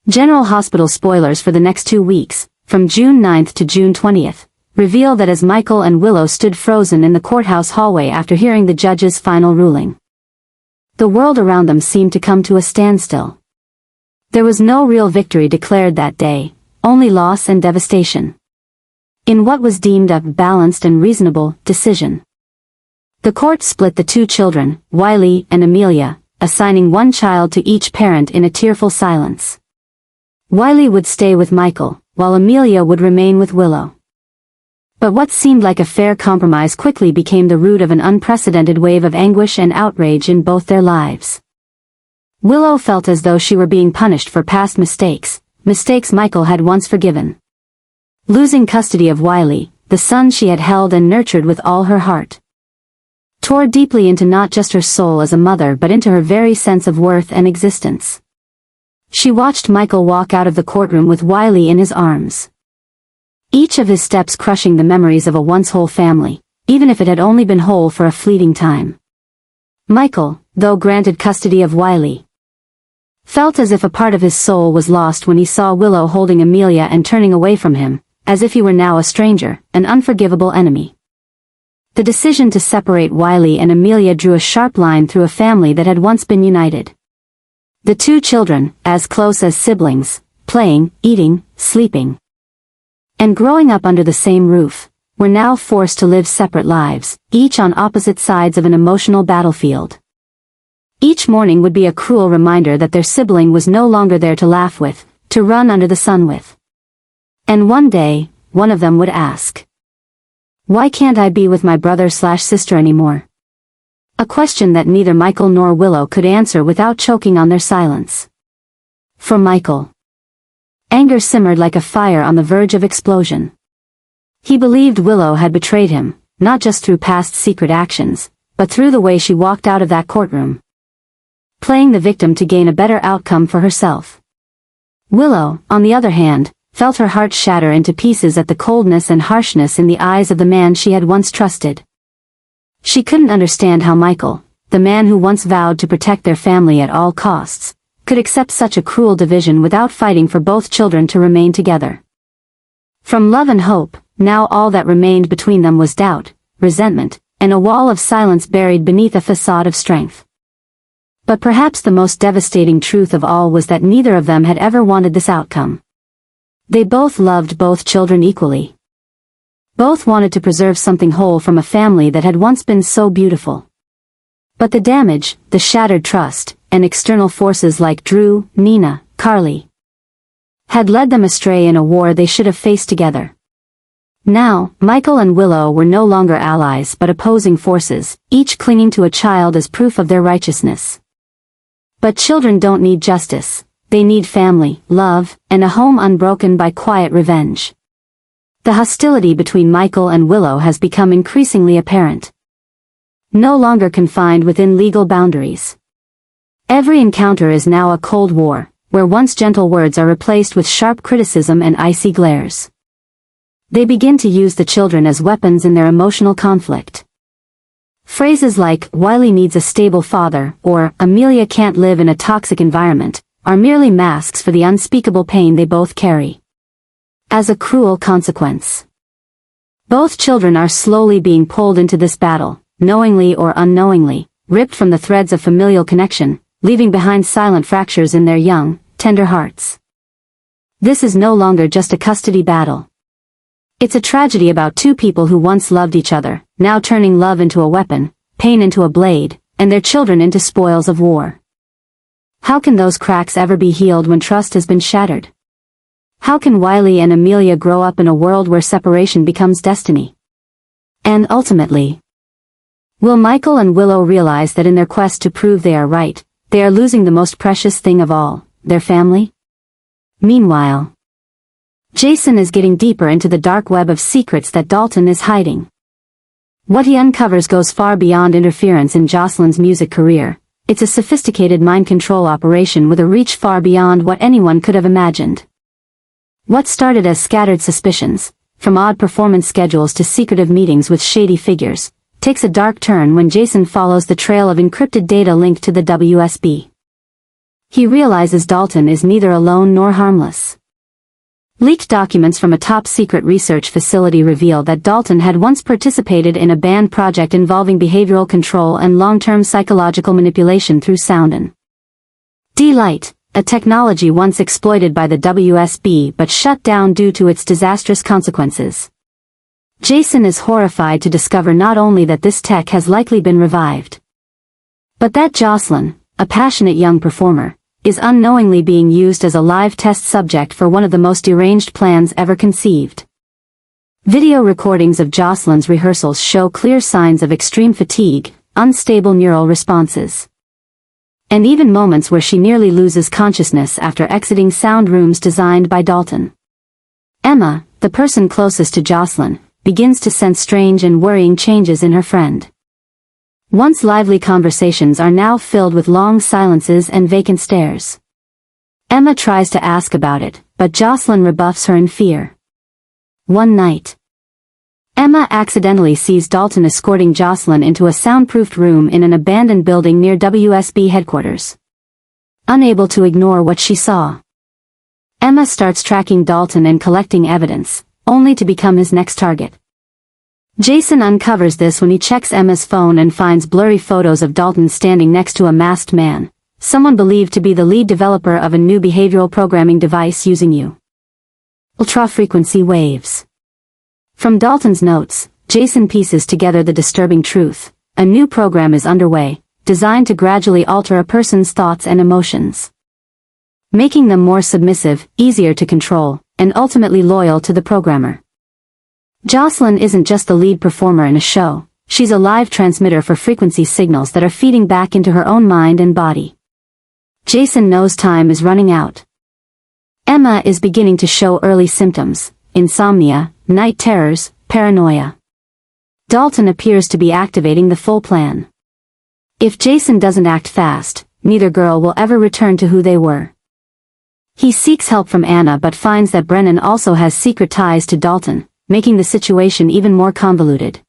General Hospital spoilers for the next 2 weeks, from June 9th to June 20th, reveal that as Michael and Willow stood frozen in the courthouse hallway after hearing the judge's final ruling, the world around them seemed to come to a standstill. There was no real victory declared that day, only loss and devastation. In what was deemed a balanced and reasonable decision, the court split the two children, Wiley and Amelia, assigning one child to each parent in a tearful silence. Wiley would stay with Michael, while Amelia would remain with Willow. But what seemed like a fair compromise quickly became the root of an unprecedented wave of anguish and outrage in both their lives. Willow felt as though she were being punished for past mistakes Michael had once forgiven. Losing custody of Wiley, the son she had held and nurtured with all her heart, tore deeply into not just her soul as a mother but into her very sense of worth and existence. She watched Michael walk out of the courtroom with Wiley in his arms, each of his steps crushing the memories of a once whole family, even if it had only been whole for a fleeting time. Michael, though granted custody of Wiley, felt as if a part of his soul was lost when he saw Willow holding Amelia and turning away from him, as if he were now a stranger, an unforgivable enemy. The decision to separate Wiley and Amelia drew a sharp line through a family that had once been united. The two children, as close as siblings, playing, eating, sleeping, and growing up under the same roof, were now forced to live separate lives, each on opposite sides of an emotional battlefield. Each morning would be a cruel reminder that their sibling was no longer there to laugh with, to run under the sun with. And one day, one of them would ask, "Why can't I be with my brother/sister anymore?" A question that neither Michael nor Willow could answer without choking on their silence. For Michael, anger simmered like a fire on the verge of explosion. He believed Willow had betrayed him, not just through past secret actions, but through the way she walked out of that courtroom, playing the victim to gain a better outcome for herself. Willow, on the other hand, felt her heart shatter into pieces at the coldness and harshness in the eyes of the man she had once trusted. She couldn't understand how Michael, the man who once vowed to protect their family at all costs, could accept such a cruel division without fighting for both children to remain together. From love and hope, now all that remained between them was doubt, resentment, and a wall of silence buried beneath a facade of strength. But perhaps the most devastating truth of all was that neither of them had ever wanted this outcome. They both loved both children equally. Both wanted to preserve something whole from a family that had once been so beautiful. But the damage, the shattered trust, and external forces like Drew, Nina, Carly, had led them astray in a war they should have faced together. Now, Michael and Willow were no longer allies but opposing forces, each clinging to a child as proof of their righteousness. But children don't need justice, they need family, love, and a home unbroken by quiet revenge. The hostility between Michael and Willow has become increasingly apparent. No longer confined within legal boundaries. Every encounter is now a cold war, where once gentle words are replaced with sharp criticism and icy glares. They begin to use the children as weapons in their emotional conflict. Phrases like, "Wiley needs a stable father," or, "Amelia can't live in a toxic environment," are merely masks for the unspeakable pain they both carry. As a cruel consequence, both children are slowly being pulled into this battle, knowingly or unknowingly, ripped from the threads of familial connection, leaving behind silent fractures in their young, tender hearts. This is no longer just a custody battle. It's a tragedy about two people who once loved each other, now turning love into a weapon, pain into a blade, and their children into spoils of war. How can those cracks ever be healed when trust has been shattered? How can Wiley and Amelia grow up in a world where separation becomes destiny? And ultimately, will Michael and Willow realize that in their quest to prove they are right, they are losing the most precious thing of all, their family? Meanwhile, Jason is getting deeper into the dark web of secrets that Dalton is hiding. What he uncovers goes far beyond interference in Jocelyn's music career. It's a sophisticated mind control operation with a reach far beyond what anyone could have imagined. What started as scattered suspicions, from odd performance schedules to secretive meetings with shady figures, takes a dark turn when Jason follows the trail of encrypted data linked to the WSB. He realizes Dalton is neither alone nor harmless. Leaked documents from a top-secret research facility reveal that Dalton had once participated in a banned project involving behavioral control and long-term psychological manipulation through sound. D-Light, a technology once exploited by the WSB but shut down due to its disastrous consequences. Jason is horrified to discover not only that this tech has likely been revived, but that Jocelyn, a passionate young performer, is unknowingly being used as a live test subject for one of the most deranged plans ever conceived. Video recordings of Jocelyn's rehearsals show clear signs of extreme fatigue, unstable neural responses, and even moments where she nearly loses consciousness after exiting sound rooms designed by Dalton. Emma, the person closest to Jocelyn, begins to sense strange and worrying changes in her friend. Once lively conversations are now filled with long silences and vacant stares. Emma tries to ask about it, but Jocelyn rebuffs her in fear. One night, Emma accidentally sees Dalton escorting Jocelyn into a soundproofed room in an abandoned building near WSB headquarters. Unable to ignore what she saw, Emma starts tracking Dalton and collecting evidence, only to become his next target. Jason uncovers this when he checks Emma's phone and finds blurry photos of Dalton standing next to a masked man, someone believed to be the lead developer of a new behavioral programming device using ultra-frequency waves. From Dalton's notes, Jason pieces together the disturbing truth: a new program is underway, designed to gradually alter a person's thoughts and emotions, making them more submissive, easier to control, and ultimately loyal to the programmer. Jocelyn isn't just the lead performer in a show, she's a live transmitter for frequency signals that are feeding back into her own mind and body. Jason knows time is running out. Emma is beginning to show early symptoms: insomnia, night terrors, paranoia. Dalton appears to be activating the full plan. If Jason doesn't act fast, neither girl will ever return to who they were. He seeks help from Anna but finds that Brennan also has secret ties to Dalton, making the situation even more convoluted.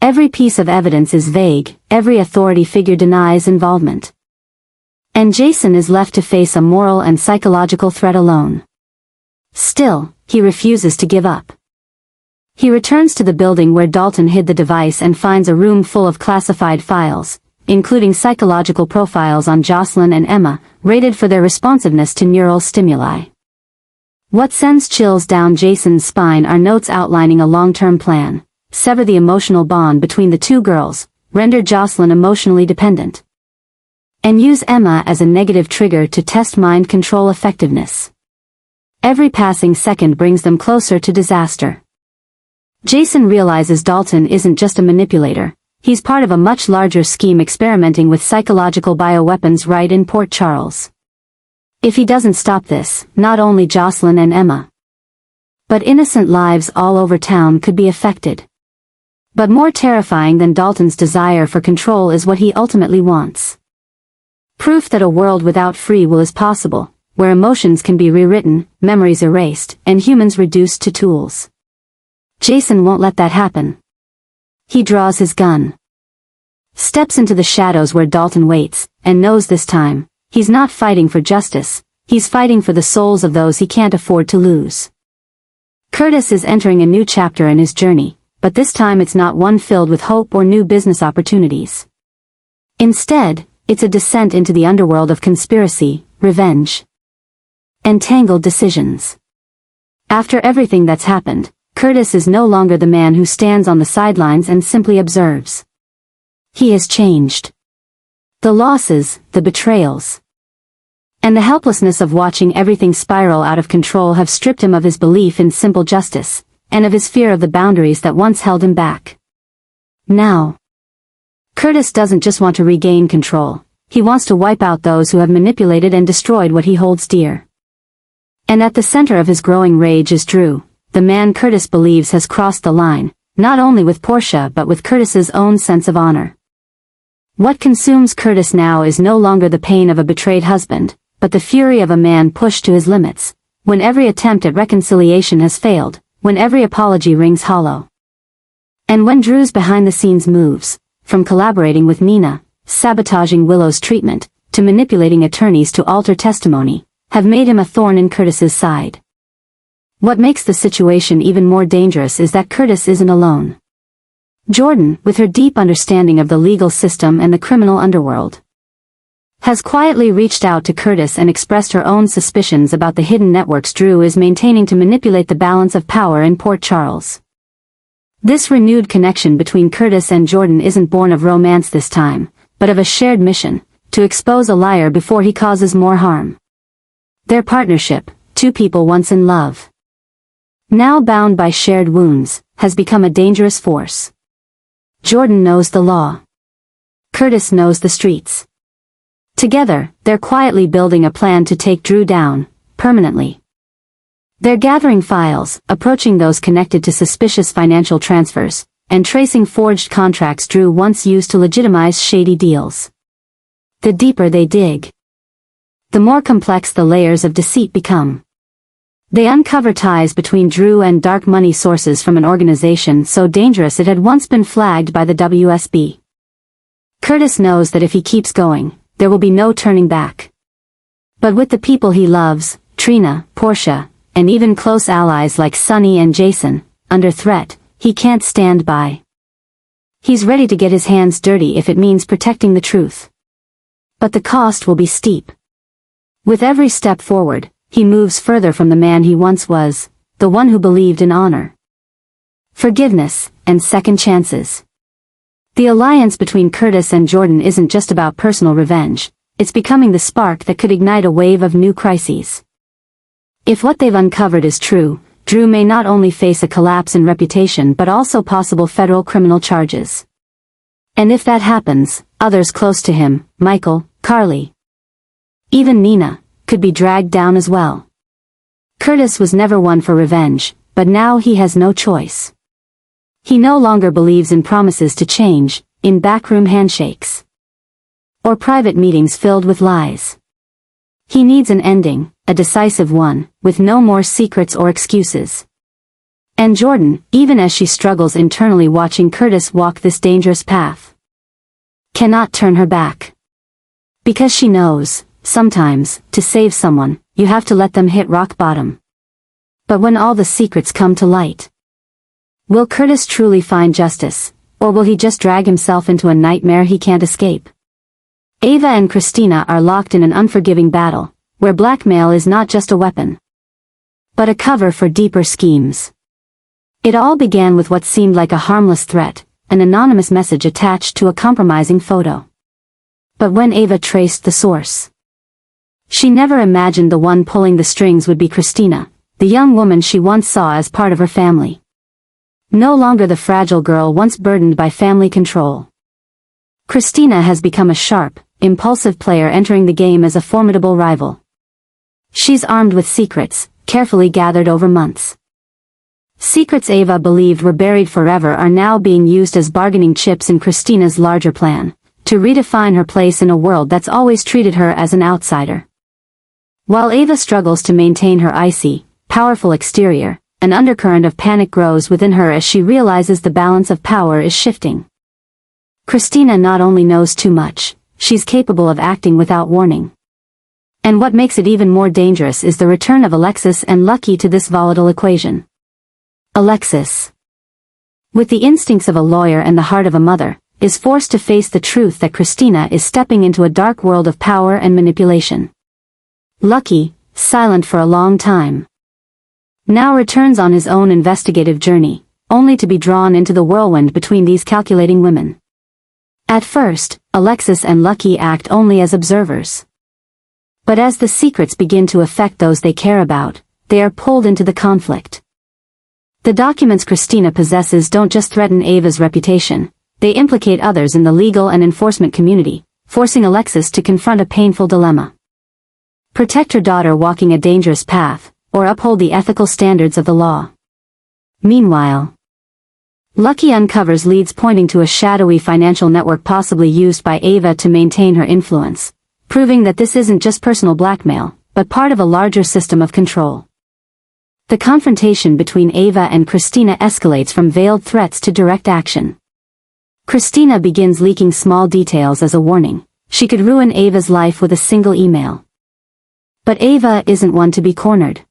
Every piece of evidence is vague, every authority figure denies involvement. And Jason is left to face a moral and psychological threat alone. Still, he refuses to give up. He returns to the building where Dalton hid the device and finds a room full of classified files, including psychological profiles on Jocelyn and Emma, rated for their responsiveness to neural stimuli. What sends chills down Jason's spine are notes outlining a long-term plan: sever the emotional bond between the two girls, render Jocelyn emotionally dependent, and use Emma as a negative trigger to test mind control effectiveness. Every passing second brings them closer to disaster. Jason realizes Dalton isn't just a manipulator, he's part of a much larger scheme experimenting with psychological bioweapons right in Port Charles. If he doesn't stop this, not only Jocelyn and Emma, but innocent lives all over town could be affected. But more terrifying than Dalton's desire for control is what he ultimately wants. Proof that a world without free will is possible, where emotions can be rewritten, memories erased, and humans reduced to tools. Jason won't let that happen. He draws his gun, steps into the shadows where Dalton waits, and knows this time, he's not fighting for justice, he's fighting for the souls of those he can't afford to lose. Curtis is entering a new chapter in his journey, but this time it's not one filled with hope or new business opportunities. Instead, it's a descent into the underworld of conspiracy, revenge, and tangled decisions. After everything that's happened, Curtis is no longer the man who stands on the sidelines and simply observes. He has changed. The losses, the betrayals, and the helplessness of watching everything spiral out of control have stripped him of his belief in simple justice, and of his fear of the boundaries that once held him back. Now, Curtis doesn't just want to regain control, he wants to wipe out those who have manipulated and destroyed what he holds dear. And at the center of his growing rage is Drew, the man Curtis believes has crossed the line, not only with Portia but with Curtis's own sense of honor. What consumes Curtis now is no longer the pain of a betrayed husband, but the fury of a man pushed to his limits, when every attempt at reconciliation has failed, when every apology rings hollow. And when Drew's behind-the-scenes moves, from collaborating with Nina, sabotaging Willow's treatment, to to manipulating attorneys to alter testimony, have made him a thorn in Curtis's side. What makes the situation even more dangerous is that Curtis isn't alone. Jordan, with her deep understanding of the legal system and the criminal underworld, has quietly reached out to Curtis and expressed her own suspicions about the hidden networks Drew is maintaining to manipulate the balance of power in Port Charles. This renewed connection between Curtis and Jordan isn't born of romance this time, but of a shared mission, to expose a liar before he causes more harm. Their partnership, two people once in love, now bound by shared wounds, has become a dangerous force. Jordan knows the law. Curtis knows the streets. Together, they're quietly building a plan to take Drew down, permanently. They're gathering files, approaching those connected to suspicious financial transfers, and tracing forged contracts Drew once used to legitimize shady deals. The deeper they dig, the more complex the layers of deceit become. They uncover ties between Drew and dark money sources from an organization so dangerous it had once been flagged by the WSB. Curtis knows that if he keeps going, there will be no turning back. But with the people he loves, Trina, Portia, and even close allies like Sonny and Jason, under threat, he can't stand by. He's ready to get his hands dirty if it means protecting the truth. But the cost will be steep. With every step forward, he moves further from the man he once was, the one who believed in honor, forgiveness, and second chances. The alliance between Curtis and Jordan isn't just about personal revenge, it's becoming the spark that could ignite a wave of new crises. If what they've uncovered is true, Drew may not only face a collapse in reputation but also possible federal criminal charges. And if that happens, others close to him, Michael, Carly, even Nina, could be dragged down as well. Curtis was never one for revenge, but now he has no choice. He no longer believes in promises to change, in backroom handshakes, or private meetings filled with lies. He needs an ending, a decisive one, with no more secrets or excuses. And Jordan, even as she struggles internally watching Curtis walk this dangerous path, cannot turn her back. Because she knows, sometimes, to save someone, you have to let them hit rock bottom. But when all the secrets come to light, will Curtis truly find justice, or will he just drag himself into a nightmare he can't escape? Ava and Christina are locked in an unforgiving battle, where blackmail is not just a weapon, but a cover for deeper schemes. It all began with what seemed like a harmless threat, an anonymous message attached to a compromising photo. But when Ava traced the source, she never imagined the one pulling the strings would be Christina, the young woman she once saw as part of her family. No longer the fragile girl once burdened by family control. Christina has become a sharp, impulsive player entering the game as a formidable rival. She's armed with secrets, carefully gathered over months. Secrets Ava believed were buried forever are now being used as bargaining chips in Christina's larger plan, to redefine her place in a world that's always treated her as an outsider. While Ava struggles to maintain her icy, powerful exterior, an undercurrent of panic grows within her as she realizes the balance of power is shifting. Christina not only knows too much, she's capable of acting without warning. And what makes it even more dangerous is the return of Alexis and Lucky to this volatile equation. Alexis, with the instincts of a lawyer and the heart of a mother, is forced to face the truth that Christina is stepping into a dark world of power and manipulation. Lucky, silent for a long time, now returns on his own investigative journey, only to be drawn into the whirlwind between these calculating women. At first, Alexis and Lucky act only as observers. But as the secrets begin to affect those they care about, they are pulled into the conflict. The documents Christina possesses don't just threaten Ava's reputation, they implicate others in the legal and enforcement community, forcing Alexis to confront a painful dilemma. Protect her daughter walking a dangerous path, or uphold the ethical standards of the law. Meanwhile, Lucky uncovers leads pointing to a shadowy financial network possibly used by Ava to maintain her influence, proving that this isn't just personal blackmail, but part of a larger system of control. The confrontation between Ava and Christina escalates from veiled threats to direct action. Christina begins leaking small details as a warning, she could ruin Ava's life with a single email. But Ava isn't one to be cornered.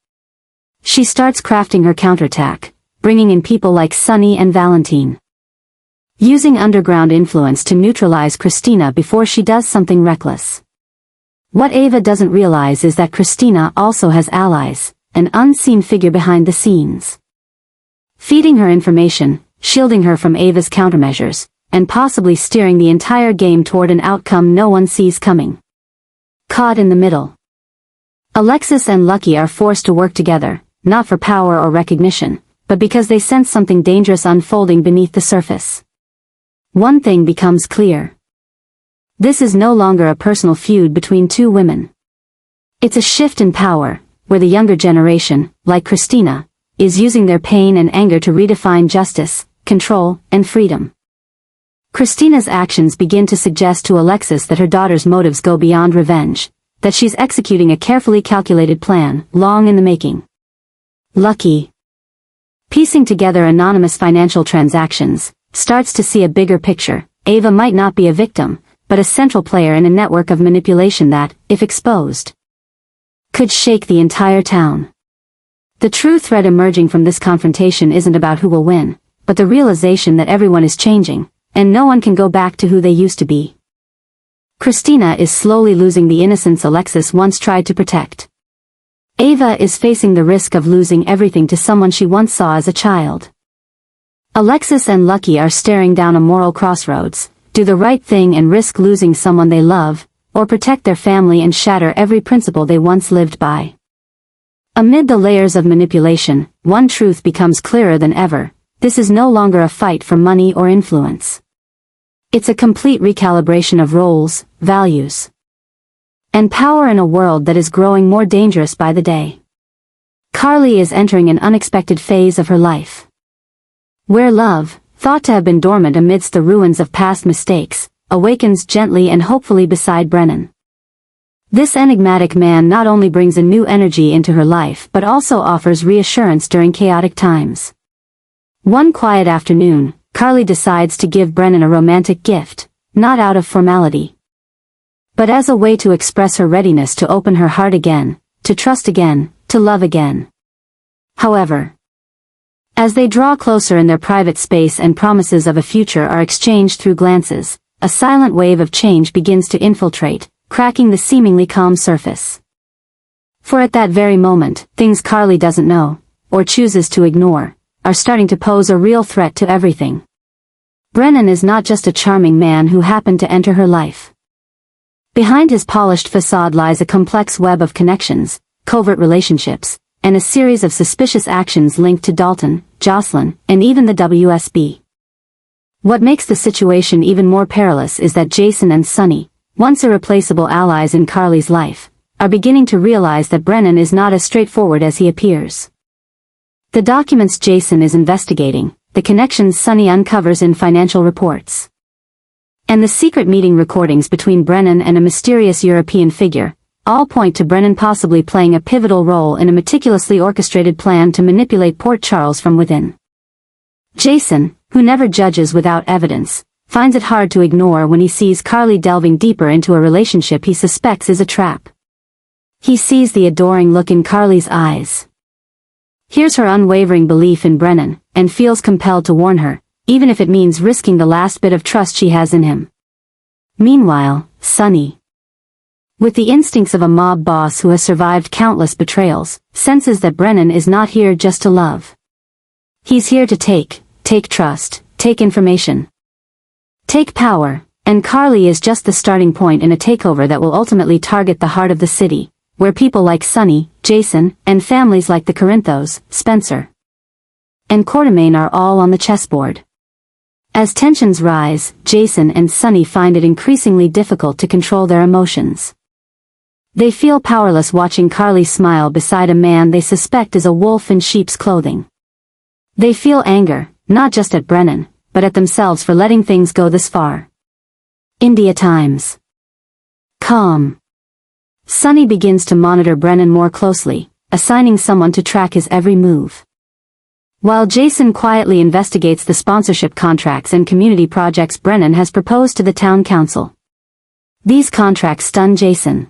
She starts crafting her counterattack, bringing in people like Sunny and Valentine. Using underground influence to neutralize Christina before she does something reckless. What Ava doesn't realize is that Christina also has allies, an unseen figure behind the scenes. Feeding her information, shielding her from Ava's countermeasures, and possibly steering the entire game toward an outcome no one sees coming. Caught in the middle. Alexis and Lucky are forced to work together, not for power or recognition, but because they sense something dangerous unfolding beneath the surface. One thing becomes clear. This is no longer a personal feud between two women. It's a shift in power, where the younger generation, like Christina, is using their pain and anger to redefine justice, control, and freedom. Christina's actions begin to suggest to Alexis that her daughter's motives go beyond revenge, that she's executing a carefully calculated plan, long in the making. Lucky, piecing together anonymous financial transactions, starts to see a bigger picture. Ava might not be a victim, but a central player in a network of manipulation that, if exposed, could shake the entire town. The true threat emerging from this confrontation isn't about who will win, but the realization that everyone is changing, and no one can go back to who they used to be. Christina is slowly losing the innocence Alexis once tried to protect. Ava is facing the risk of losing everything to someone she once saw as a child. Alexis and Lucky are staring down a moral crossroads: do the right thing and risk losing someone they love, or protect their family and shatter every principle they once lived by. Amid the layers of manipulation, one truth becomes clearer than ever: this is no longer a fight for money or influence. It's a complete recalibration of roles, values, and power in a world that is growing more dangerous by the day. Carly is entering an unexpected phase of her life, where love, thought to have been dormant amidst the ruins of past mistakes, awakens gently and hopefully beside Brennan. This enigmatic man not only brings a new energy into her life but also offers reassurance during chaotic times. One quiet afternoon, Carly decides to give Brennan a romantic gift, not out of formality, but as a way to express her readiness to open her heart again, to trust again, to love again. However, as they draw closer in their private space and promises of a future are exchanged through glances, a silent wave of change begins to infiltrate, cracking the seemingly calm surface. For at that very moment, things Carly doesn't know, or chooses to ignore, are starting to pose a real threat to everything. Brennan is not just a charming man who happened to enter her life. Behind his polished facade lies a complex web of connections, covert relationships, and a series of suspicious actions linked to Dalton, Jocelyn, and even the WSB. What makes the situation even more perilous is that Jason and Sunny, once irreplaceable allies in Carly's life, are beginning to realize that Brennan is not as straightforward as he appears. The documents Jason is investigating, the connections Sunny uncovers in financial reports, and the secret meeting recordings between Brennan and a mysterious European figure, all point to Brennan possibly playing a pivotal role in a meticulously orchestrated plan to manipulate Port Charles from within. Jason, who never judges without evidence, finds it hard to ignore when he sees Carly delving deeper into a relationship he suspects is a trap. He sees the adoring look in Carly's eyes, hears her unwavering belief in Brennan, and feels compelled to warn her, even if it means risking the last bit of trust she has in him. Meanwhile, Sunny, with the instincts of a mob boss who has survived countless betrayals, senses that Brennan is not here just to love. He's here to take trust, take information, take power, and Carly is just the starting point in a takeover that will ultimately target the heart of the city, where people like Sunny, Jason, and families like the Corinthos, Spencer, and Quartermain are all on the chessboard. As tensions rise, Jason and Sunny find it increasingly difficult to control their emotions. They feel powerless watching Carly smile beside a man they suspect is a wolf in sheep's clothing. They feel anger, not just at Brennan, but at themselves for letting things go this far. India Times. Calm. Sunny begins to monitor Brennan more closely, assigning someone to track his every move, while Jason quietly investigates the sponsorship contracts and community projects Brennan has proposed to the town council. These contracts stun Jason,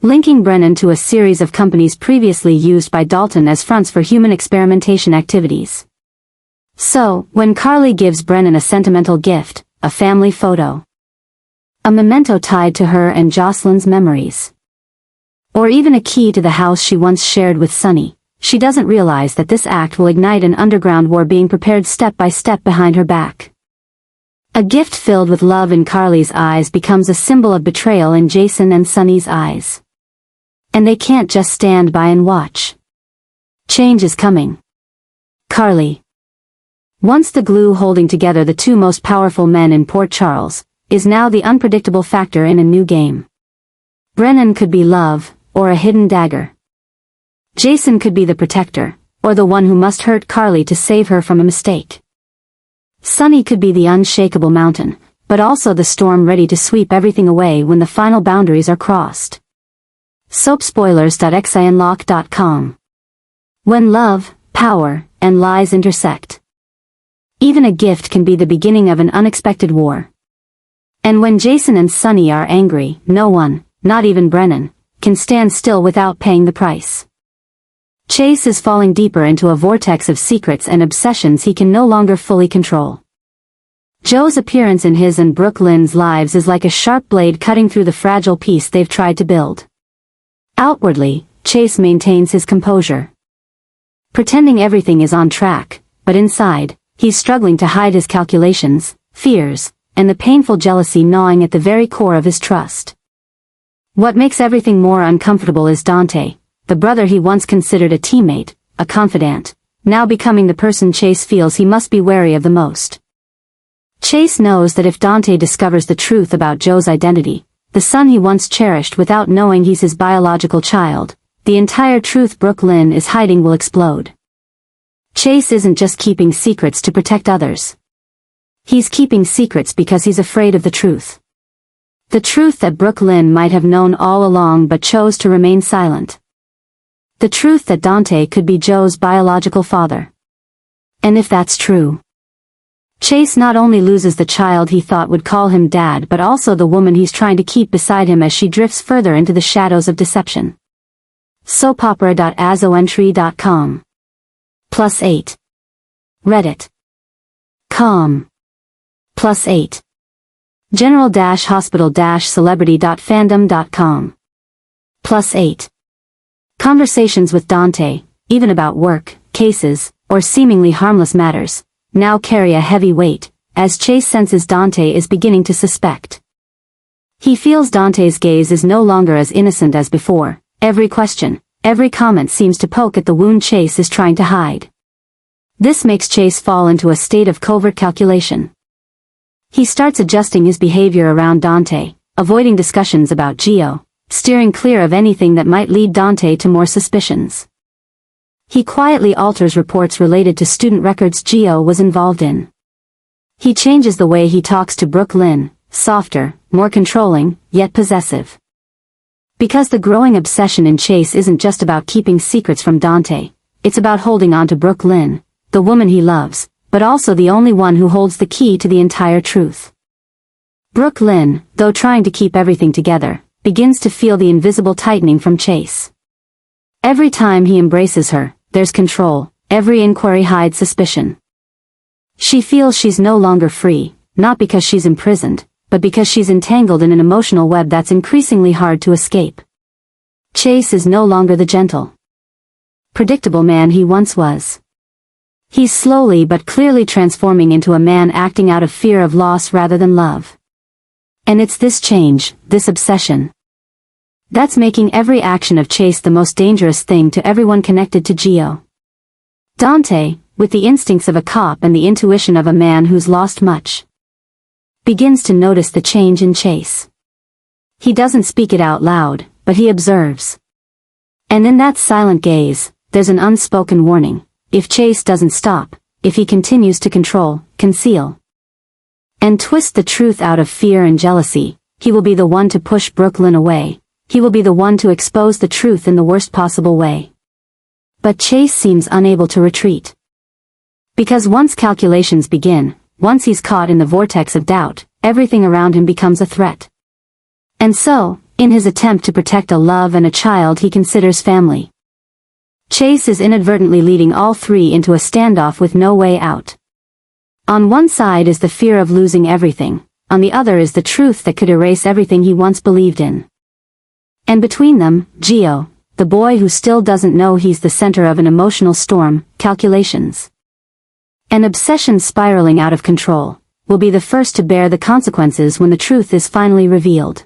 linking Brennan to a series of companies previously used by Dalton as fronts for human experimentation activities. So, when Carly gives Brennan a sentimental gift, a family photo, a memento tied to her and Jocelyn's memories, or even a key to the house she once shared with Sonny, she doesn't realize that this act will ignite an underground war being prepared step by step behind her back. A gift filled with love in Carly's eyes becomes a symbol of betrayal in Jason and Sonny's eyes. And they can't just stand by and watch. Change is coming. Carly, once the glue holding together the two most powerful men in Port Charles, is now the unpredictable factor in a new game. Brennan could be love, or a hidden dagger. Jason could be the protector, or the one who must hurt Carly to save her from a mistake. Sonny could be the unshakable mountain, but also the storm ready to sweep everything away when the final boundaries are crossed. Soapspoilers.xinlock.com. When love, power, and lies intersect, even a gift can be the beginning of an unexpected war. And when Jason and Sonny are angry, no one, not even Brennan, can stand still without paying the price. Chase is falling deeper into a vortex of secrets and obsessions he can no longer fully control. Joe's appearance in his and Brooke Lynn's lives is like a sharp blade cutting through the fragile peace they've tried to build. Outwardly, Chase maintains his composure, pretending everything is on track, but inside, he's struggling to hide his calculations, fears, and the painful jealousy gnawing at the very core of his trust. What makes everything more uncomfortable is Dante, the brother he once considered a teammate, a confidant, now becoming the person Chase feels he must be wary of the most. Chase knows that if Dante discovers the truth about Joe's identity, the son he once cherished without knowing he's his biological child, the entire truth Brooke Lynn is hiding will explode. Chase isn't just keeping secrets to protect others. He's keeping secrets because he's afraid of the truth. The truth that Brooke Lynn might have known all along but chose to remain silent. The truth that Dante could be Joe's biological father. And if that's true, Chase not only loses the child he thought would call him dad but also the woman he's trying to keep beside him as she drifts further into the shadows of deception. Soapopera.azoentry.com. +8. Reddit. Com. +8. General-hospital-celebrity.fandom.com. +8. Conversations with Dante, even about work, cases, or seemingly harmless matters, now carry a heavy weight, as Chase senses Dante is beginning to suspect. He feels Dante's gaze is no longer as innocent as before. Every question, every comment seems to poke at the wound Chase is trying to hide. This makes Chase fall into a state of covert calculation. He starts adjusting his behavior around Dante, avoiding discussions about Gio, steering clear of anything that might lead Dante to more suspicions. He quietly alters reports related to student records Gio was involved in. He changes the way he talks to Brooke Lynn, softer, more controlling, yet possessive. Because the growing obsession in Chase isn't just about keeping secrets from Dante, it's about holding on to Brooke Lynn, the woman he loves, but also the only one who holds the key to the entire truth. Brooke Lynn, though trying to keep everything together, begins to feel the invisible tightening from Chase. Every time he embraces her, there's control, every inquiry hides suspicion. She feels she's no longer free, not because she's imprisoned, but because she's entangled in an emotional web that's increasingly hard to escape. Chase is no longer the gentle, predictable man he once was. He's slowly but clearly transforming into a man acting out of fear of loss rather than love. And it's this change, this obsession, that's making every action of Chase the most dangerous thing to everyone connected to Gio. Dante, with the instincts of a cop and the intuition of a man who's lost much, begins to notice the change in Chase. He doesn't speak it out loud, but he observes. And in that silent gaze, there's an unspoken warning. If Chase doesn't stop, if he continues to control, conceal, and twist the truth out of fear and jealousy, he will be the one to push Brooke Lynn away. He will be the one to expose the truth in the worst possible way. But Chase seems unable to retreat. Because once calculations begin, once he's caught in the vortex of doubt, everything around him becomes a threat. And so, in his attempt to protect a love and a child he considers family, Chase is inadvertently leading all three into a standoff with no way out. On one side is the fear of losing everything, on the other is the truth that could erase everything he once believed in. And between them, Gio, the boy who still doesn't know he's the center of an emotional storm, calculations. An obsession spiraling out of control, will be the first to bear the consequences when the truth is finally revealed.